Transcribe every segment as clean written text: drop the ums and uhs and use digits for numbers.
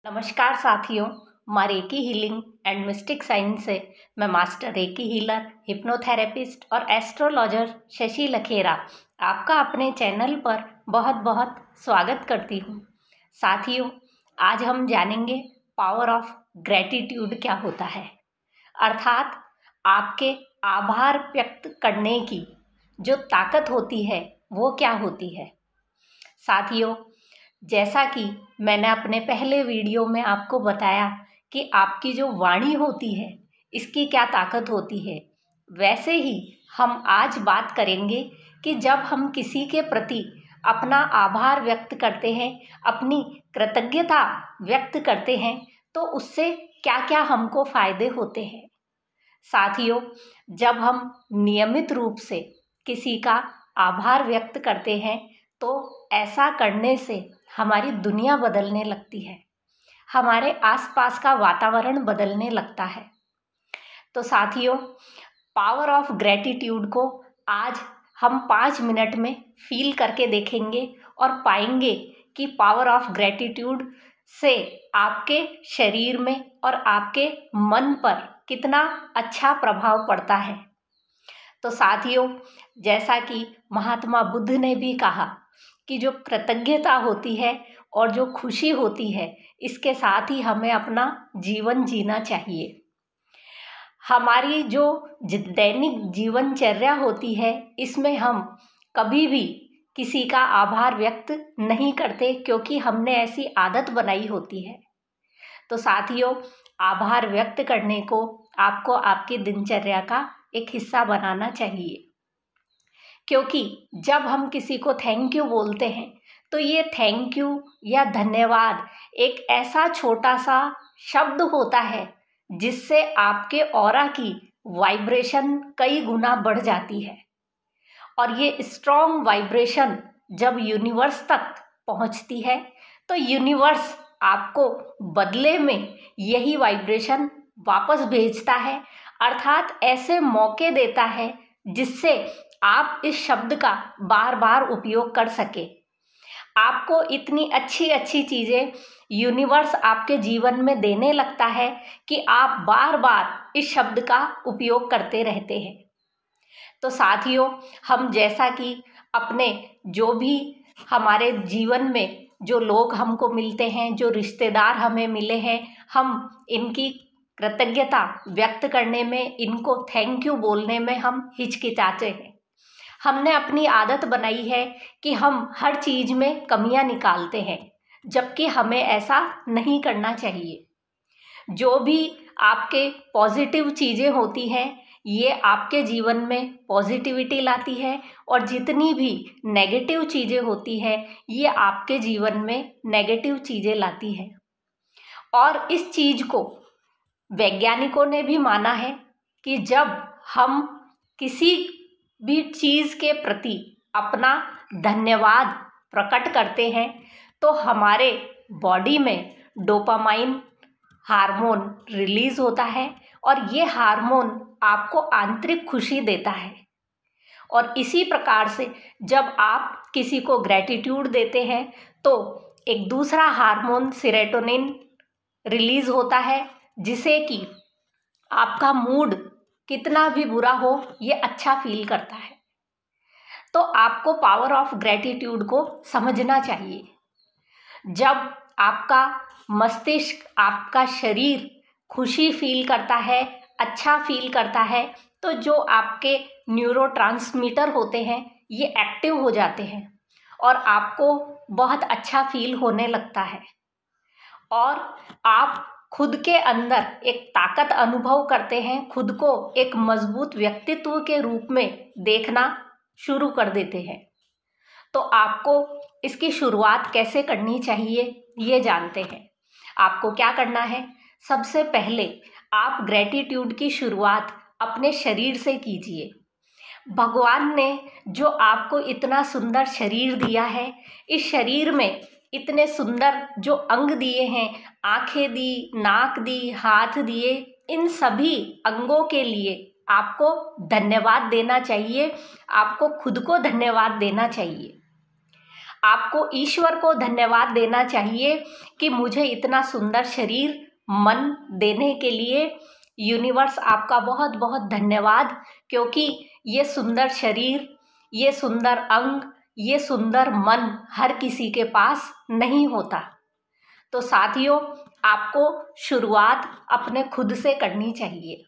नमस्कार साथियों, माँ recce healing and mistake science से मैं मास्टर रेकी हीलर, हिप्नोथेरेपिस्ट और एस्ट्रोलॉजर शशि लखेरा आपका अपने चैनल पर बहुत बहुत स्वागत करती हूँ। साथियों, आज हम जानेंगे पावर ऑफ ग्रैटिट्यूड क्या होता है, अर्थात आपके आभार व्यक्त करने की जो ताकत होती है वो क्या होती है। साथियों, जैसा कि मैंने अपने पहले वीडियो में आपको बताया कि आपकी जो वाणी होती है इसकी क्या ताकत होती है, वैसे ही हम आज बात करेंगे कि जब हम किसी के प्रति अपना आभार व्यक्त करते हैं, अपनी कृतज्ञता व्यक्त करते हैं, तो उससे क्या क्या हमको फ़ायदे होते हैं। साथियों, जब हम नियमित रूप से किसी का आभार व्यक्त करते हैं तो ऐसा करने से हमारी दुनिया बदलने लगती है, हमारे आसपास का वातावरण बदलने लगता है। तो साथियों, पावर ऑफ ग्रैटिट्यूड को आज हम 5 मिनट में फील करके देखेंगे और पाएंगे कि पावर ऑफ ग्रैटिट्यूड से आपके शरीर में और आपके मन पर कितना अच्छा प्रभाव पड़ता है। तो साथियों, जैसा कि महात्मा बुद्ध ने भी कहा कि जो कृतज्ञता होती है और जो खुशी होती है, इसके साथ ही हमें अपना जीवन जीना चाहिए। हमारी जो दैनिक जीवनचर्या होती है, इसमें हम कभी भी किसी का आभार व्यक्त नहीं करते, क्योंकि हमने ऐसी आदत बनाई होती है। तो साथियों, आभार व्यक्त करने को आपको आपकी दिनचर्या का एक हिस्सा बनाना चाहिए, क्योंकि जब हम किसी को थैंक यू बोलते हैं तो ये थैंक यू या धन्यवाद एक ऐसा छोटा सा शब्द होता है जिससे आपके ऑरा की वाइब्रेशन कई गुना बढ़ जाती है। और ये स्ट्रॉन्ग वाइब्रेशन जब यूनिवर्स तक पहुंचती है तो यूनिवर्स आपको बदले में यही वाइब्रेशन वापस भेजता है, अर्थात ऐसे मौके देता है जिससे आप इस शब्द का बार बार उपयोग कर सके। आपको इतनी अच्छी अच्छी चीज़ें यूनिवर्स आपके जीवन में देने लगता है कि आप बार बार इस शब्द का उपयोग करते रहते हैं। तो साथियों, हम जैसा कि अपने जो भी हमारे जीवन में जो लोग हमको मिलते हैं, जो रिश्तेदार हमें मिले हैं, हम इनकी कृतज्ञता व्यक्त करने में, इनको थैंक यू बोलने में हम हिचकिचाते हैं। हमने अपनी आदत बनाई है कि हम हर चीज़ में कमियां निकालते हैं, जबकि हमें ऐसा नहीं करना चाहिए। जो भी आपके पॉजिटिव चीज़ें होती हैं, ये आपके जीवन में पॉजिटिविटी लाती है, और जितनी भी नेगेटिव चीज़ें होती हैं, ये आपके जीवन में नेगेटिव चीज़ें लाती हैं। और इस चीज़ को वैज्ञानिकों ने भी माना है कि जब हम किसी भी चीज़ के प्रति अपना धन्यवाद प्रकट करते हैं तो हमारे बॉडी में डोपामाइन हार्मोन रिलीज होता है, और ये हार्मोन आपको आंतरिक खुशी देता है। और इसी प्रकार से जब आप किसी को ग्रैटिट्यूड देते हैं तो एक दूसरा हार्मोन सेरोटोनिन रिलीज होता है, जिसे कि आपका मूड कितना भी बुरा हो, ये अच्छा फील करता है। तो आपको पावर ऑफ ग्रैटिट्यूड को समझना चाहिए। जब आपका मस्तिष्क, आपका शरीर खुशी फील करता है, अच्छा फील करता है, तो जो आपके न्यूरोट्रांसमीटर होते हैं ये एक्टिव हो जाते हैं और आपको बहुत अच्छा फील होने लगता है, और आप खुद के अंदर एक ताकत अनुभव करते हैं, खुद को एक मजबूत व्यक्तित्व के रूप में देखना शुरू कर देते हैं। तो आपको इसकी शुरुआत कैसे करनी चाहिए ये जानते हैं। आपको क्या करना है? सबसे पहले आप ग्रैटिट्यूड की शुरुआत अपने शरीर से कीजिए। भगवान ने जो आपको इतना सुंदर शरीर दिया है, इस शरीर में इतने सुंदर जो अंग दिए हैं, आंखें दी, नाक दी, हाथ दिए, इन सभी अंगों के लिए आपको धन्यवाद देना चाहिए। आपको खुद को धन्यवाद देना चाहिए। आपको ईश्वर को धन्यवाद देना चाहिए कि मुझे इतना सुंदर शरीर मन देने के लिए यूनिवर्स आपका बहुत बहुत धन्यवाद, क्योंकि ये सुंदर शरीर, ये सुंदर अंग, ये सुंदर मन हर किसी के पास नहीं होता। तो साथियों, आपको शुरुआत अपने खुद से करनी चाहिए।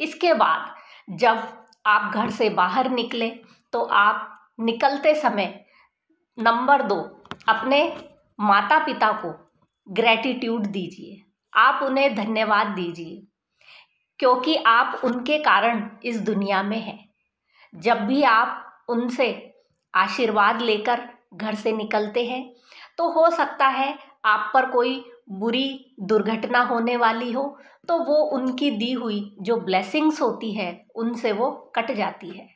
इसके बाद जब आप घर से बाहर निकले तो आप निकलते समय नंबर 2, अपने माता पिता को ग्रैटिट्यूड दीजिए, आप उन्हें धन्यवाद दीजिए, क्योंकि आप उनके कारण इस दुनिया में हैं। जब भी आप उनसे आशीर्वाद लेकर घर से निकलते हैं तो हो सकता है आप पर कोई बुरी दुर्घटना होने वाली हो, तो वो उनकी दी हुई जो ब्लेसिंग्स होती है उनसे वो कट जाती है।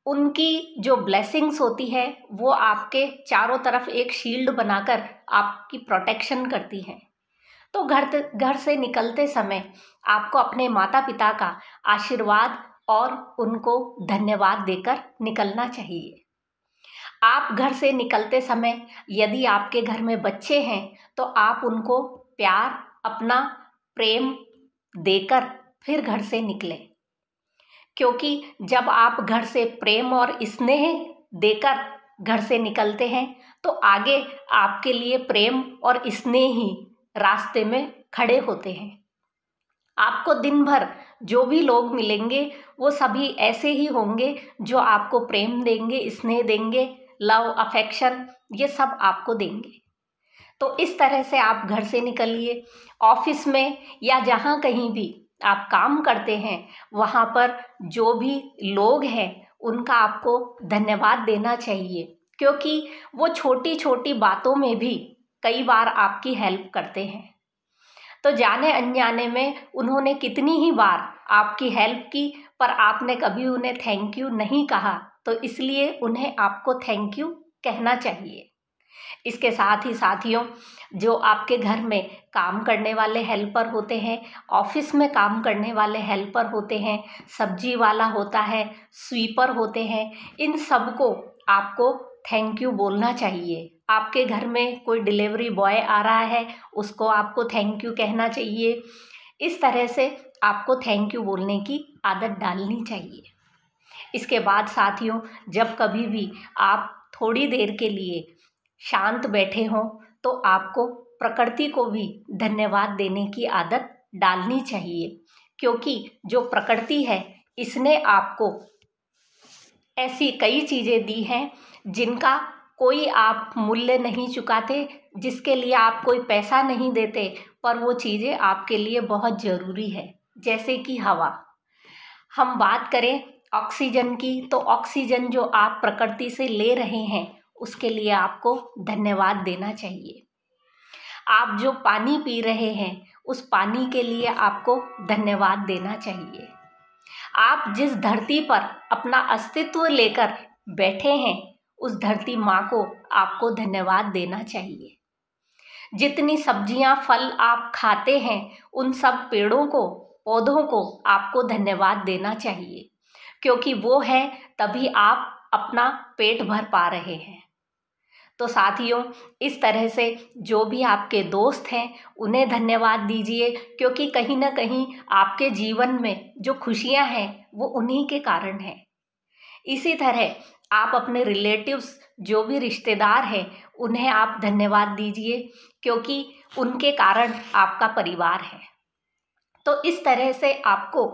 उनकी जो ब्लेसिंग्स होती है वो आपके चारों तरफ एक शील्ड बनाकर आपकी प्रोटेक्शन करती है। तो घर से निकलते समय आपको अपने माता पिता का आशीर्वाद और उनको धन्यवाद देकर निकलना चाहिए। आप घर से निकलते समय यदि आपके घर में बच्चे हैं तो आप उनको प्यार, अपना प्रेम देकर फिर घर से निकलें, क्योंकि जब आप घर से प्रेम और स्नेह देकर घर से निकलते हैं तो आगे आपके लिए प्रेम और स्नेह ही रास्ते में खड़े होते हैं। आपको दिन भर जो भी लोग मिलेंगे वो सभी ऐसे ही होंगे जो आपको प्रेम देंगे, स्नेह देंगे, लव, अफेक्शन, ये सब आपको देंगे। तो इस तरह से आप घर से निकलिए। ऑफिस में या जहाँ कहीं भी आप काम करते हैं वहाँ पर जो भी लोग हैं उनका आपको धन्यवाद देना चाहिए, क्योंकि वो छोटी छोटी बातों में भी कई बार आपकी हेल्प करते हैं। तो जाने अनजाने में उन्होंने कितनी ही बार आपकी हेल्प की, पर आपने कभी उन्हें थैंक यू नहीं कहा, तो इसलिए उन्हें आपको थैंक यू कहना चाहिए। इसके साथ ही साथियों, जो आपके घर में काम करने वाले हेल्पर होते हैं, ऑफिस में काम करने वाले हेल्पर होते हैं, सब्जी वाला होता है, स्वीपर होते हैं, इन सबको आपको थैंक यू बोलना चाहिए। आपके घर में कोई डिलीवरी बॉय आ रहा है, उसको आपको थैंक यू कहना चाहिए। इस तरह से आपको थैंक यू बोलने की आदत डालनी चाहिए। इसके बाद साथियों, जब कभी भी आप थोड़ी देर के लिए शांत बैठे हों तो आपको प्रकृति को भी धन्यवाद देने की आदत डालनी चाहिए, क्योंकि जो प्रकृति है इसने आपको ऐसी कई चीज़ें दी हैं जिनका कोई आप मूल्य नहीं चुकाते, जिसके लिए आप कोई पैसा नहीं देते, पर वो चीज़ें आपके लिए बहुत ज़रूरी है। जैसे कि हवा, हम बात करें ऑक्सीजन की, तो ऑक्सीजन जो आप प्रकृति से ले रहे हैं उसके लिए आपको धन्यवाद देना चाहिए। आप जो पानी पी रहे हैं उस पानी के लिए आपको धन्यवाद देना चाहिए। आप जिस धरती पर अपना अस्तित्व लेकर बैठे हैं उस धरती माँ को आपको धन्यवाद देना चाहिए। जितनी सब्जियाँ, फल आप खाते हैं उन सब पेड़ों को, पौधों को आपको धन्यवाद देना चाहिए, क्योंकि वो है तभी आप अपना पेट भर पा रहे हैं। तो साथियों, इस तरह से जो भी आपके दोस्त हैं उन्हें धन्यवाद दीजिए, क्योंकि कहीं ना कहीं आपके जीवन में जो खुशियां हैं वो उन्हीं के कारण हैं। इसी तरह आप अपने रिलेटिव्स, जो भी रिश्तेदार हैं, उन्हें आप धन्यवाद दीजिए, क्योंकि उनके कारण आपका परिवार है। तो इस तरह से आपको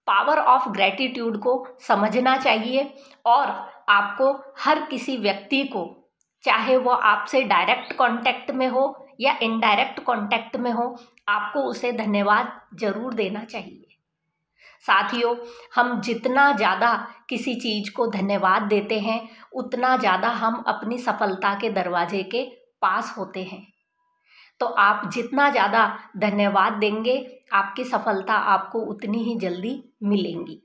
पावर ऑफ ग्रैटिट्यूड को समझना चाहिए और आपको हर किसी व्यक्ति को, चाहे वो आपसे डायरेक्ट कांटेक्ट में हो या इनडायरेक्ट कांटेक्ट में हो, आपको उसे धन्यवाद जरूर देना चाहिए। साथियों, हम जितना ज़्यादा किसी चीज़ को धन्यवाद देते हैं उतना ज़्यादा हम अपनी सफलता के दरवाजे के पास होते हैं। तो आप जितना ज़्यादा धन्यवाद देंगे आपकी सफलता आपको उतनी ही जल्दी मिलेंगी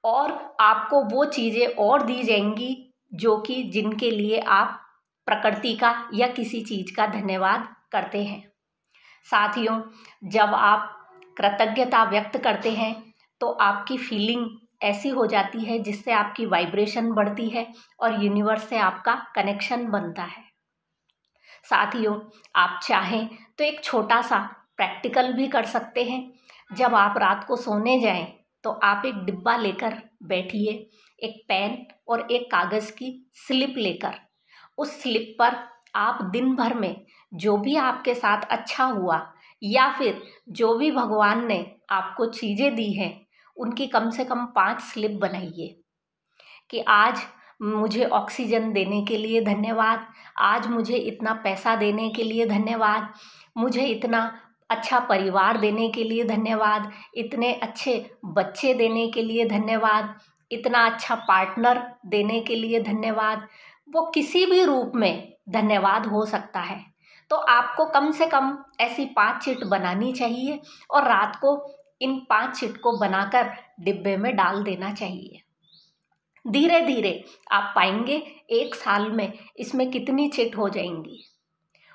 और आपको वो चीज़ें और दी जाएंगी जो कि जिनके लिए आप प्रकृति का या किसी चीज़ का धन्यवाद करते हैं। साथियों, जब आप कृतज्ञता व्यक्त करते हैं तो आपकी फीलिंग ऐसी हो जाती है जिससे आपकी वाइब्रेशन बढ़ती है और यूनिवर्स से आपका कनेक्शन बनता है। साथियों, आप चाहें तो एक छोटा सा प्रैक्टिकल भी कर सकते हैं। जब आप रात को सोने जाएं तो आप एक डिब्बा लेकर बैठिए, एक पेन और एक कागज़ की स्लिप लेकर। उस स्लिप पर आप दिन भर में जो भी आपके साथ अच्छा हुआ या फिर जो भी भगवान ने आपको चीज़ें दी हैं, उनकी कम से कम 5 स्लिप बनाइए कि आज मुझे ऑक्सीजन देने के लिए धन्यवाद, आज मुझे इतना पैसा देने के लिए धन्यवाद, मुझे इतना अच्छा परिवार देने के लिए धन्यवाद, इतने अच्छे बच्चे देने के लिए धन्यवाद, इतना अच्छा पार्टनर देने के लिए धन्यवाद। वो किसी भी रूप में धन्यवाद हो सकता है। तो आपको कम से कम ऐसी 5 चिट बनानी चाहिए और रात को इन 5 चिट को बनाकर डिब्बे में डाल देना चाहिए। धीरे धीरे आप पाएंगे 1 साल में इसमें कितनी चिट हो जाएंगी।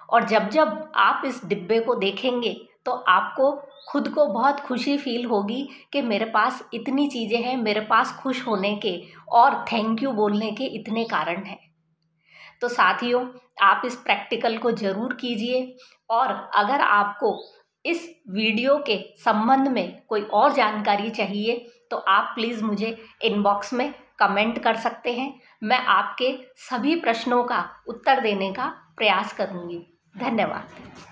और जब जब आप इस डिब्बे को देखेंगे तो आपको खुद को बहुत खुशी फील होगी कि मेरे पास इतनी चीज़ें हैं, मेरे पास खुश होने के और थैंक यू बोलने के इतने कारण हैं। तो साथियों, आप इस प्रैक्टिकल को ज़रूर कीजिए और अगर आपको इस वीडियो के संबंध में कोई और जानकारी चाहिए तो आप प्लीज़ मुझे इनबॉक्स में कमेंट कर सकते हैं। मैं आपके सभी प्रश्नों का उत्तर देने का प्रयास करूँगी। धन्यवाद।